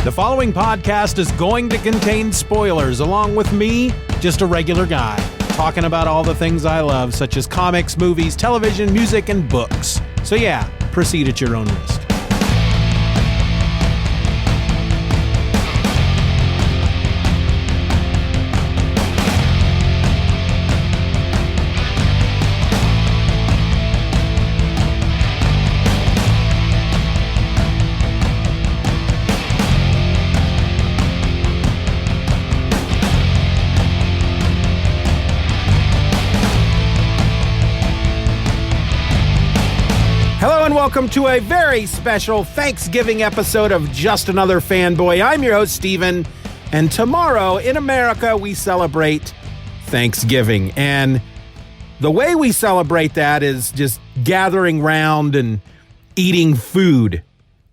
The following podcast is going to contain spoilers, along with me, just a regular guy, talking about all the things I love, such as comics, movies, television, music, and books. So yeah, proceed at your own risk. Hello and welcome to a very special Thanksgiving episode of Just Another Fanboy. I'm your host, Steven, and tomorrow in America we celebrate Thanksgiving. And the way we celebrate that is just gathering round and eating food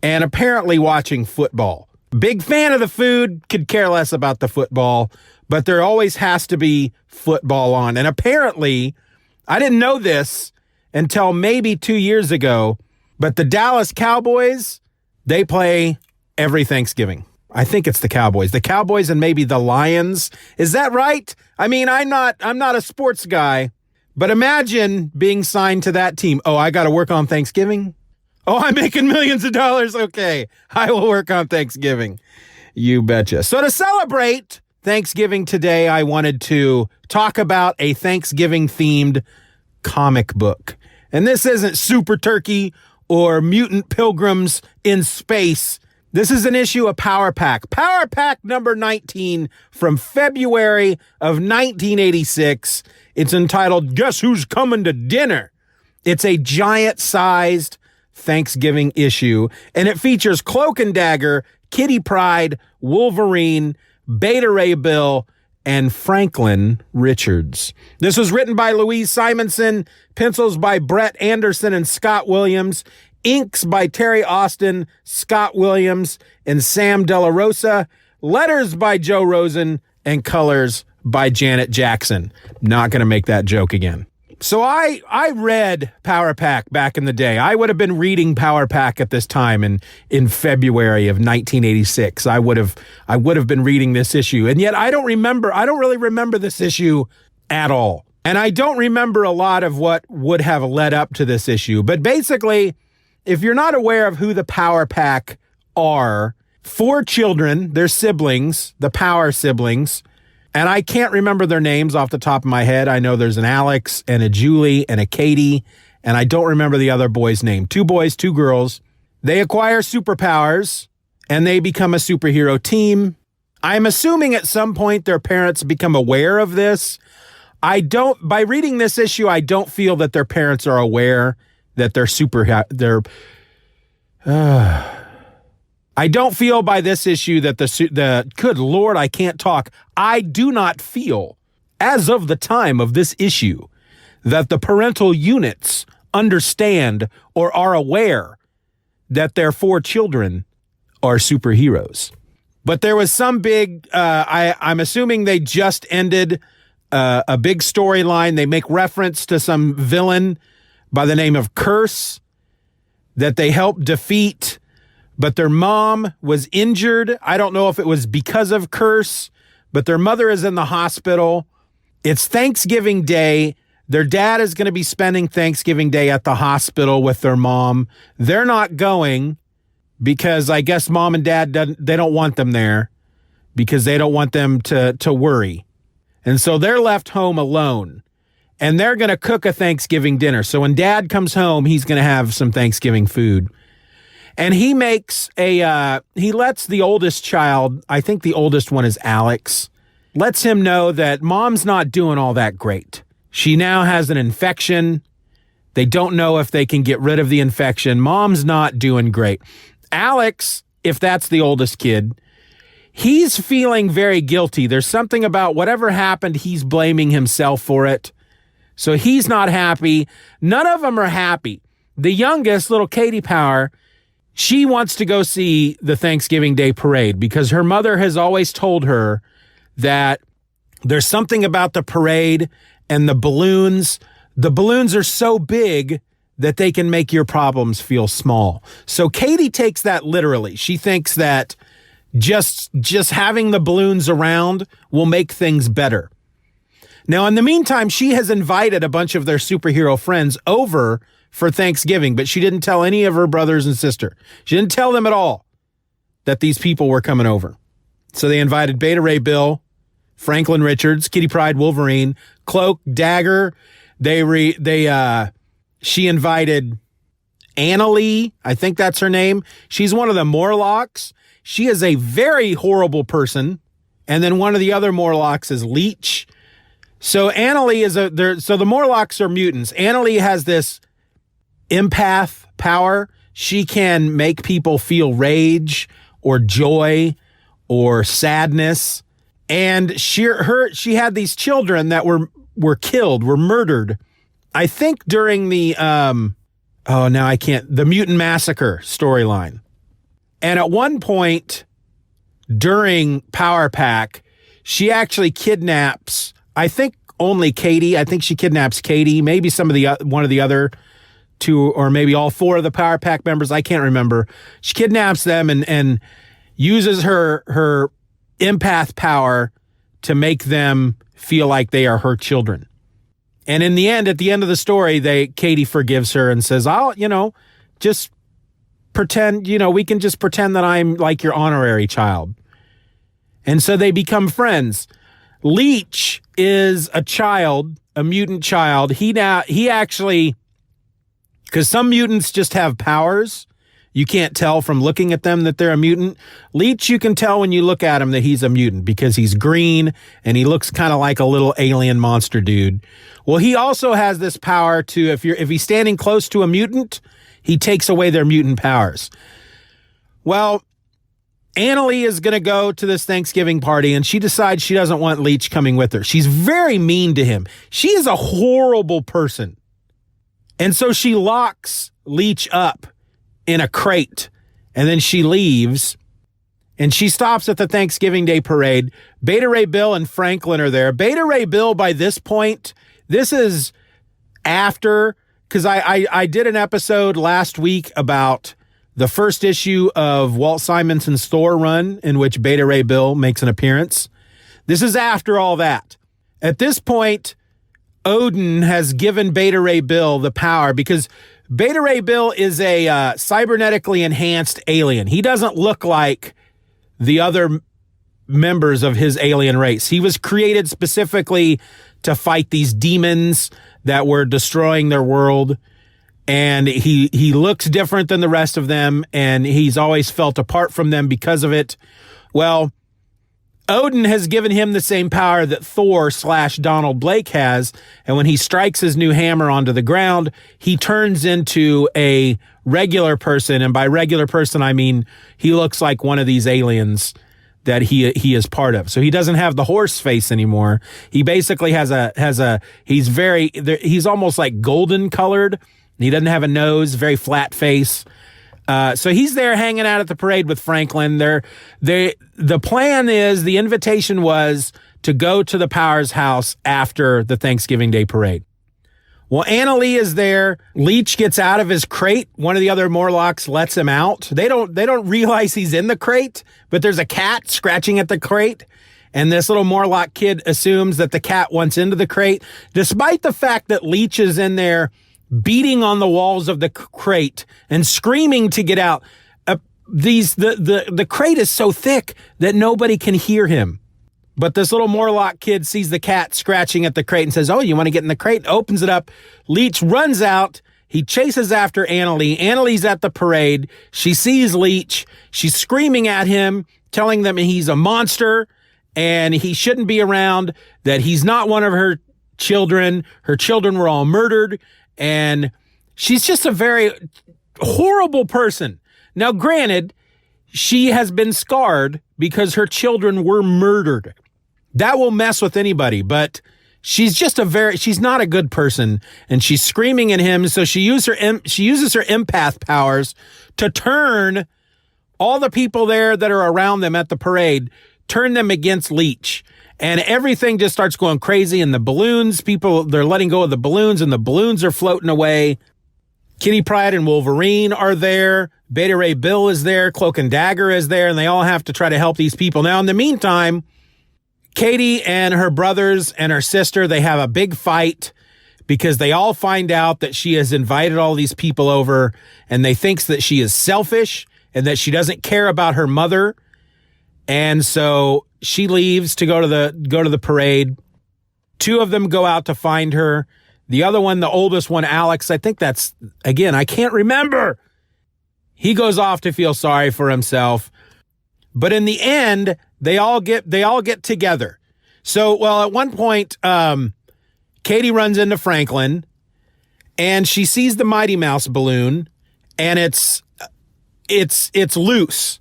and apparently watching football. Big fan of the food, could care less about the football, but there always has to be football on. And apparently, I didn't know this until maybe 2 years ago, but the Dallas Cowboys, they play every Thanksgiving. I think it's the Cowboys. The Cowboys and maybe the Lions. Is that right? I mean, I'm not a sports guy, but imagine being signed to that team. Oh, I got to work on Thanksgiving? Oh, I'm making millions of dollars. Okay, I will work on Thanksgiving. You betcha. So to celebrate Thanksgiving today, I wanted to talk about a Thanksgiving-themed comic book. And this isn't Super Turkey or Mutant Pilgrims in Space. This is an issue of Power Pack. Power Pack number 19 from February of 1986. It's entitled, Guess Who's Coming to Dinner? It's a giant-sized Thanksgiving issue, and it features Cloak and Dagger, Kitty Pryde, Wolverine, Beta Ray Bill, and Franklin Richards. This was written by Louise Simonson, pencils by Brett Anderson and Scott Williams, inks by Terry Austin, Scott Williams, and Sam De La Rosa, letters by Joe Rosen, and colors by Janet Jackson. Not going to make that joke again. So I read Power Pack back in the day. I would have been reading Power Pack at this time in February of 1986. I would have been reading this issue. And yet I don't really remember this issue at all. And I don't remember a lot of what would have led up to this issue. But basically, if you're not aware of who the Power Pack are, 4 children, their siblings, the Power siblings, and I can't remember their names off the top of my head. I know there's an Alex and a Julie and a Katie, and I don't remember the other boy's name. 2 boys, 2 girls. They acquire superpowers, and they become a superhero team. I'm assuming at some point their parents become aware of this. By reading this issue, I don't feel that their parents are aware that I don't feel by this issue that good Lord, I can't talk. I do not feel, as of the time of this issue, that the parental units understand or are aware that their 4 children are superheroes. But there was some big, I'm assuming they just ended a big storyline. They make reference to some villain by the name of Curse that they helped defeat. But their mom was injured. I don't know if it was because of Curse, but their mother is in the hospital. It's Thanksgiving Day. Their dad is going to be spending Thanksgiving Day at the hospital with their mom. They're not going because I guess mom and dad, they don't want them there because they don't want them to worry. And so they're left home alone. And they're going to cook a Thanksgiving dinner. So when dad comes home, he's going to have some Thanksgiving food. And he lets the oldest child, I think the oldest one is Alex, lets him know that mom's not doing all that great. She now has an infection. They don't know if they can get rid of the infection. Mom's not doing great. Alex, if that's the oldest kid, he's feeling very guilty. There's something about whatever happened, he's blaming himself for it. So he's not happy. None of them are happy. The youngest, little Katie Power, she wants to go see the Thanksgiving Day parade because her mother has always told her that there's something about the parade and the balloons. The balloons are so big that they can make your problems feel small. So Katie takes that literally. She thinks that Just having the balloons around will make things better. Now, in the meantime, she has invited a bunch of their superhero friends over for Thanksgiving, but she didn't tell any of her brothers and sister. She didn't tell them at all that these people were coming over. So they invited Beta Ray Bill, Franklin Richards, Kitty Pryde Wolverine, Cloak, Dagger. She invited Annalee, I think that's her name. She's one of the Morlocks. She is a very horrible person. And then one of the other Morlocks is Leech. So Annalee so the Morlocks are mutants. Annalee has this empath power. She can make people feel rage or joy or sadness. And she had these children that were killed, were murdered. I think during the the Mutant Massacre storyline. And at one point during Power Pack, she actually kidnaps, I think only Katie. I think she kidnaps Katie, maybe one of the other two, or maybe all four of the Power Pack members. I can't remember. She kidnaps them and uses her empath power to make them feel like they are her children. And in the end, at the end of the story, Katie forgives her and says, just pretend, we can just pretend that I'm like your honorary child. And so they become friends. Leech is a mutant child. He actually, because some mutants just have powers. You can't tell from looking at them that they're a mutant. Leech, you can tell when you look at him that he's a mutant because he's green and he looks kind of like a little alien monster dude. Well, he also has this power to, if he's standing close to a mutant, he takes away their mutant powers. Well, Annalee is going to go to this Thanksgiving party and she decides she doesn't want Leech coming with her. She's very mean to him. She is a horrible person. And so she locks Leech up in a crate, and then she leaves, and she stops at the Thanksgiving Day parade. Beta Ray Bill and Franklin are there. Beta Ray Bill, by this point, this is after, because I did an episode last week about the first issue of Walt Simonson's Thor run, in which Beta Ray Bill makes an appearance. This is after all that. At this point, Odin has given Beta Ray Bill the power, because Beta Ray Bill is a cybernetically enhanced alien. He doesn't look like the other members of his alien race. He was created specifically to fight these demons that were destroying their world. And he looks different than the rest of them, and he's always felt apart from them because of it. Well, Odin has given him the same power that Thor / Donald Blake has, and when he strikes his new hammer onto the ground, he turns into a regular person, and by regular person, I mean he looks like one of these aliens that he is part of. So he doesn't have the horse face anymore. He basically he's almost like golden colored. He doesn't have a nose, very flat face. So he's there hanging out at the parade with Franklin. The plan is, the invitation was to go to the Powers house after the Thanksgiving Day parade. Well, Annalee is there. Leech gets out of his crate. One of the other Morlocks lets him out. They don't realize he's in the crate, but there's a cat scratching at the crate. And this little Morlock kid assumes that the cat wants into the crate, despite the fact that Leech is in there beating on the walls of the crate and screaming to get out. The crate is so thick that nobody can hear him. But this little Morlock kid sees the cat scratching at the crate and says, "Oh, you want to get in the crate?" Opens it up. Leech runs out. He chases after Annalee. Annalee's at the parade. She sees Leech. She's screaming at him, telling them he's a monster and he shouldn't be around, that he's not one of her children. Her children were all murdered. And she's just a very horrible person. Now, granted, she has been scarred because her children were murdered. That will mess with anybody, but she's just she's not a good person, and she's screaming at him. So she uses her empath powers to turn all the people there that are around them at the parade, turn them against Leech. And everything just starts going crazy. And the balloons, they're letting go of the balloons, and the balloons are floating away. Kitty Pryde and Wolverine are there. Beta Ray Bill is there. Cloak and Dagger is there. And they all have to try to help these people. Now, in the meantime, Katie and her brothers and her sister, they have a big fight because they all find out that she has invited all these people over, and they thinks that she is selfish and that she doesn't care about her mother. And so she leaves to go to the parade. Two of them go out to find her. The other one, the oldest one, Alex, I think that's, again, I can't remember. He goes off to feel sorry for himself. But in the end, they all get together. So, well, at one point, Katie runs into Franklin and she sees the Mighty Mouse balloon, and it's loose.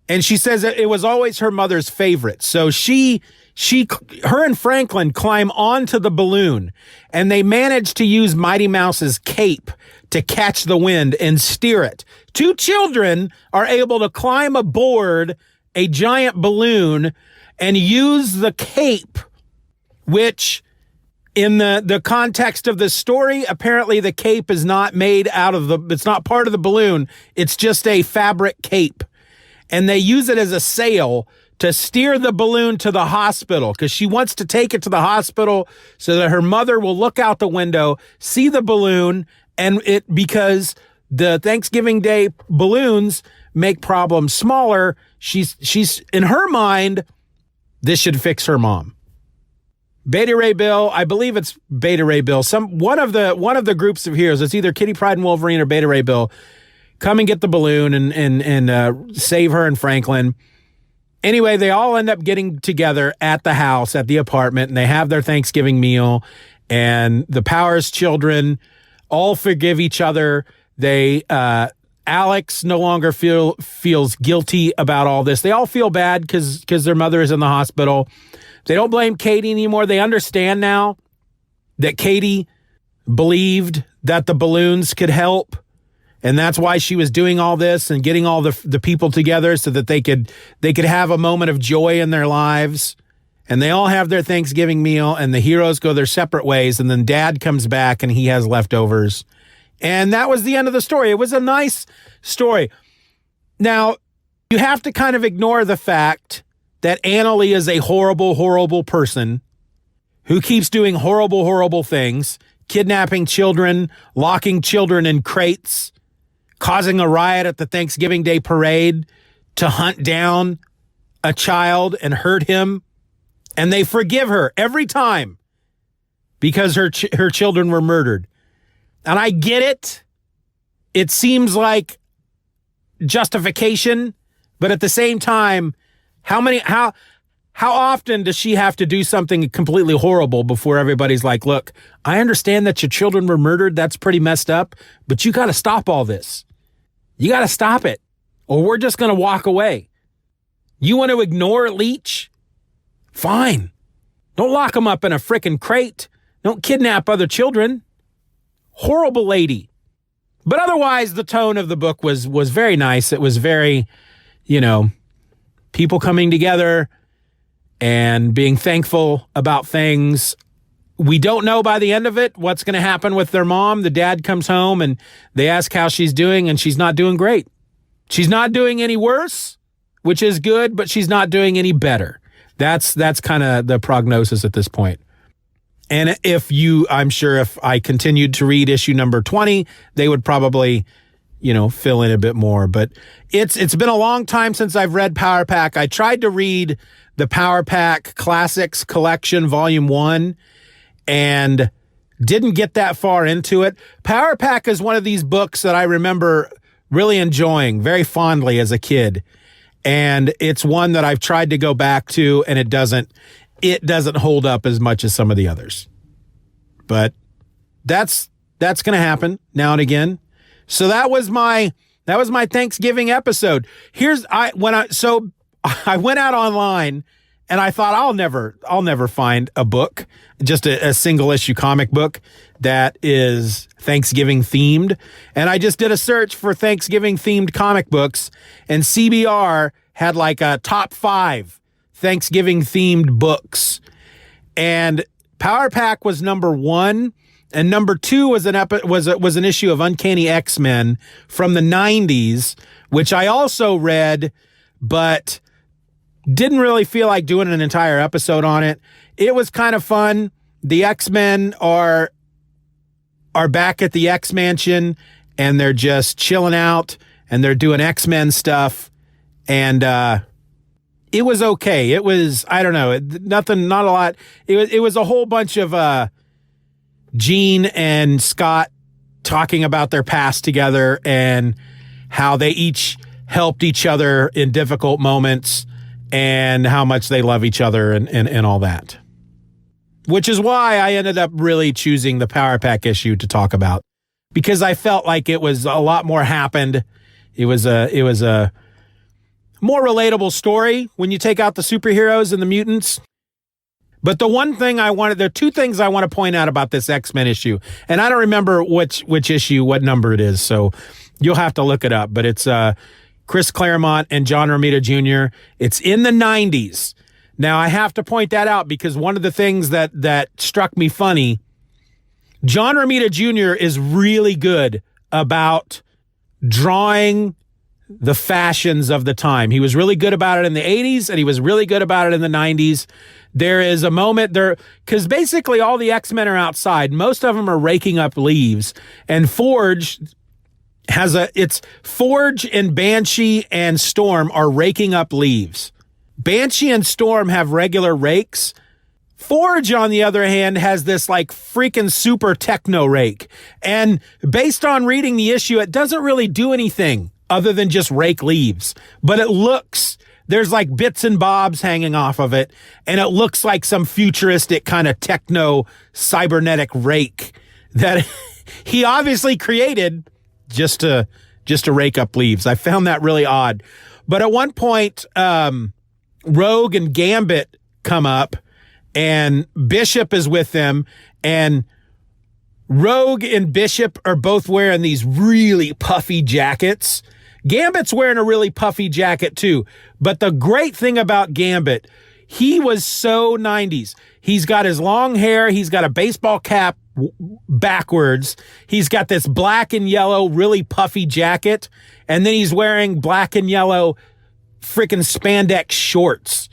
And she says that it was always her mother's favorite. So her and Franklin climb onto the balloon, and they manage to use Mighty Mouse's cape to catch the wind and steer it. Two children are able to climb aboard a giant balloon and use the cape, which in the context of the story, apparently the cape is not made it's not part of the balloon. It's just a fabric cape. And they use it as a sail to steer the balloon to the hospital, because she wants to take it to the hospital so that her mother will look out the window, see the balloon, and because the Thanksgiving Day balloons make problems smaller, she's in her mind, this should fix her mom. Beta Ray Bill, I believe it's Beta Ray Bill. One of the groups of heroes, it's either Kitty Pryde and Wolverine or Beta Ray Bill, come and get the balloon and save her and Franklin. Anyway, they all end up getting together at the house, at the apartment, and they have their Thanksgiving meal. And the Powers children all forgive each other. Alex no longer feels guilty about all this. They all feel bad because their mother is in the hospital. They don't blame Katie anymore. They understand now that Katie believed that the balloons could help. And that's why she was doing all this and getting all the people together so that they could have a moment of joy in their lives. And they all have their Thanksgiving meal, and the heroes go their separate ways. And then Dad comes back and he has leftovers. And that was the end of the story. It was a nice story. Now, you have to kind of ignore the fact that Annalee is a horrible, horrible person who keeps doing horrible, horrible things, kidnapping children, locking children in crates, causing a riot at the Thanksgiving Day parade to hunt down a child and hurt him. And they forgive her every time because her children were murdered. And I get it. It seems like justification, but at the same time, how often does she have to do something completely horrible before everybody's like, look, I understand that your children were murdered. That's pretty messed up, but you got to stop all this. You got to stop it, or we're just going to walk away. You want to ignore Leech? Fine. Don't lock them up in a frickin' crate. Don't kidnap other children. Horrible lady. But otherwise, the tone of the book was very nice. It was very, people coming together and being thankful about things. We don't know by the end of it what's going to happen with their mom. The dad comes home and they ask how she's doing, and she's not doing great. She's not doing any worse, which is good, but she's not doing any better. That's kind of the prognosis at this point. And I'm sure if I continued to read issue number 20, they would probably, fill in a bit more. But it's been a long time since I've read Power Pack. I tried to read the Power Pack Classics Collection Volume 1 and didn't get that far into it. Power Pack is one of these books that I remember really enjoying very fondly as a kid. And it's one that I've tried to go back to, and it doesn't hold up as much as some of the others. But that's going to happen now and again. So that was my Thanksgiving episode. I went out online and I thought I'll never find a book, just a single issue comic book that is Thanksgiving themed. And I just did a search for Thanksgiving themed comic books, and CBR had like a top 5 Thanksgiving themed books. And Power Pack was number 1. And number 2 was an issue of Uncanny X-Men from the 90s, which I also read, but didn't really feel like doing an entire episode on it. It was kind of fun. The X-Men are back at the X-Mansion, and they're just chilling out, and they're doing X-Men stuff. And it was okay. It was, I don't know, not a lot. It was a whole bunch of Jean and Scott talking about their past together and how they each helped each other in difficult moments and how much they love each other and all that. Which is why I ended up really choosing the Power Pack issue to talk about, because I felt like it was a lot more happened. It was a more relatable story when you take out the superheroes and the mutants. But there are 2 things I want to point out about this X-Men issue. And I don't remember which issue, what number it is. So you'll have to look it up. But it's Chris Claremont and John Romita Jr. It's in the 90s. Now, I have to point that out because one of the things that struck me funny, John Romita Jr. is really good about drawing the fashions of the time. He was really good about it in the 80s, and he was really good about it in the 90s. There is a moment there, because basically all the X-Men are outside. Most of them are raking up leaves, and Forge it's Forge and Banshee and Storm are raking up leaves. Banshee and Storm have regular rakes. Forge, on the other hand, has this like freaking super techno rake. And based on reading the issue, it doesn't really do anything other than just rake leaves. But there's like bits and bobs hanging off of it, and it looks like some futuristic kind of techno cybernetic rake that he obviously created just to rake up leaves. I found that really odd. But at one point, Rogue and Gambit come up, and Bishop is with them, and Rogue and Bishop are both wearing these really puffy jackets. Gambit's wearing a really puffy jacket too. But the great thing about Gambit, he was so 90s. He's got his long hair. He's got a baseball cap backwards. He's got this black and yellow, really puffy jacket. And then he's wearing black and yellow freaking spandex shorts.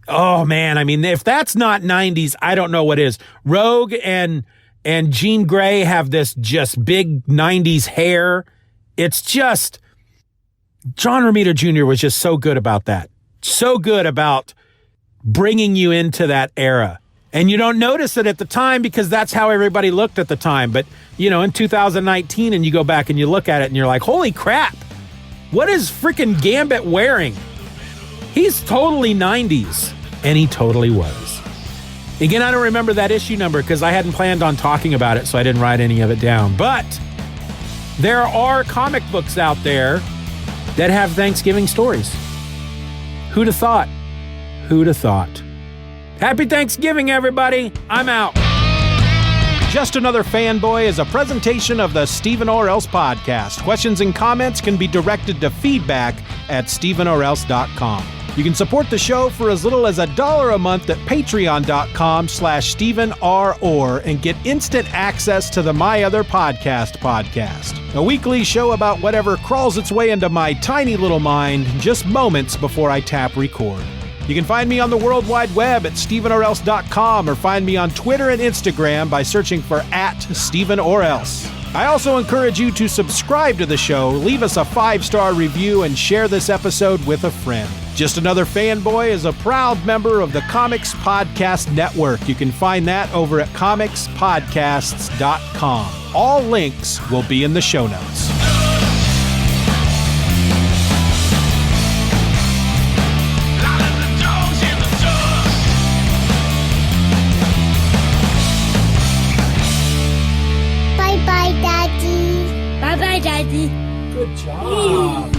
Oh man. I mean, if that's not 90s, I don't know what is. Rogue and Jean Grey have this just big 90s hair. It's just, John Romita Jr. was just so good about that. So good about bringing you into that era. And you don't notice it at the time because that's how everybody looked at the time. But, in 2019, and you go back and you look at it and you're like, holy crap, what is freaking Gambit wearing? He's totally 90s. And he totally was. Again, I don't remember that issue number because I hadn't planned on talking about it, so I didn't write any of it down. But there are comic books out there that have Thanksgiving stories. Who'd have thought? Who'd have thought? Happy Thanksgiving, everybody. I'm out. Just Another Fanboy is a presentation of the Stephen or Else podcast. Questions and comments can be directed to feedback@stephenorelse.com. You can support the show for as little as $1 a month at patreon.com/StephenROr and get instant access to the My Other podcast, a weekly show about whatever crawls its way into my tiny little mind just moments before I tap record. You can find me on the World Wide Web at stephenorelse.com or find me on Twitter and Instagram by searching for @StephenOrElse. I also encourage you to subscribe to the show, leave us a 5-star review, and share this episode with a friend. Just Another Fanboy is a proud member of the Comics Podcast Network. You can find that over at comicspodcasts.com. All links will be in the show notes. Bye-bye, Daddy. Bye-bye, Daddy. Good job.